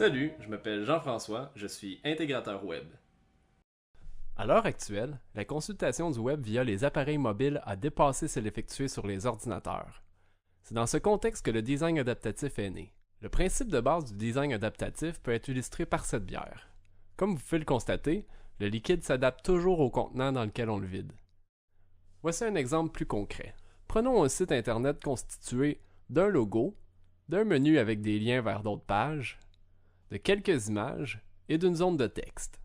Salut, je m'appelle Jean-François, je suis intégrateur web. À l'heure actuelle, la consultation du web via les appareils mobiles a dépassé celle effectuée sur les ordinateurs. C'est dans ce contexte que le design adaptatif est né. Le principe de base du design adaptatif peut être illustré par cette bière. Comme vous pouvez le constater, le liquide s'adapte toujours au contenant dans lequel on le vide. Voici un exemple plus concret. Prenons un site internet constitué d'un logo, d'un menu avec des liens vers d'autres pages, de quelques images et d'une zone de texte.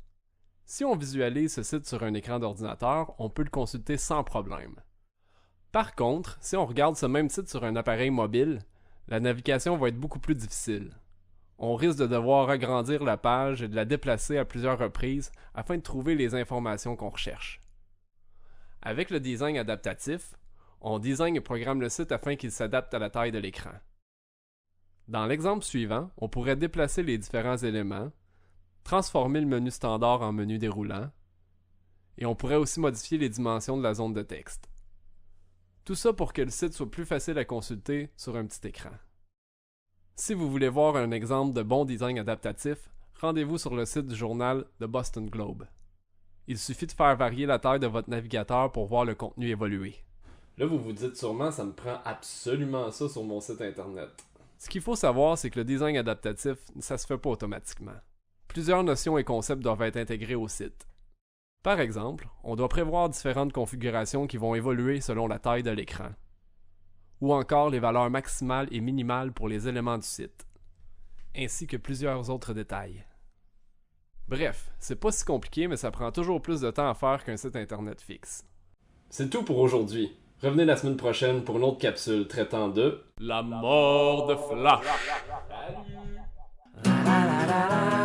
Si on visualise ce site sur un écran d'ordinateur, on peut le consulter sans problème. Par contre, si on regarde ce même site sur un appareil mobile, la navigation va être beaucoup plus difficile. On risque de devoir agrandir la page et de la déplacer à plusieurs reprises afin de trouver les informations qu'on recherche. Avec le design adaptatif, on design et programme le site afin qu'il s'adapte à la taille de l'écran. Dans l'exemple suivant, on pourrait déplacer les différents éléments, transformer le menu standard en menu déroulant, et on pourrait aussi modifier les dimensions de la zone de texte. Tout ça pour que le site soit plus facile à consulter sur un petit écran. Si vous voulez voir un exemple de bon design adaptatif, rendez-vous sur le site du journal The Boston Globe. Il suffit de faire varier la taille de votre navigateur pour voir le contenu évoluer. Là, vous vous dites sûrement, ça me prend absolument ça sur mon site internet. Ce qu'il faut savoir, c'est que le design adaptatif, ça se fait pas automatiquement. Plusieurs notions et concepts doivent être intégrés au site. Par exemple, on doit prévoir différentes configurations qui vont évoluer selon la taille de l'écran, ou encore les valeurs maximales et minimales pour les éléments du site, ainsi que plusieurs autres détails. Bref, c'est pas si compliqué, mais ça prend toujours plus de temps à faire qu'un site internet fixe. C'est tout pour aujourd'hui. Revenez la semaine prochaine pour une autre capsule traitant de La mort de Flash. Salut!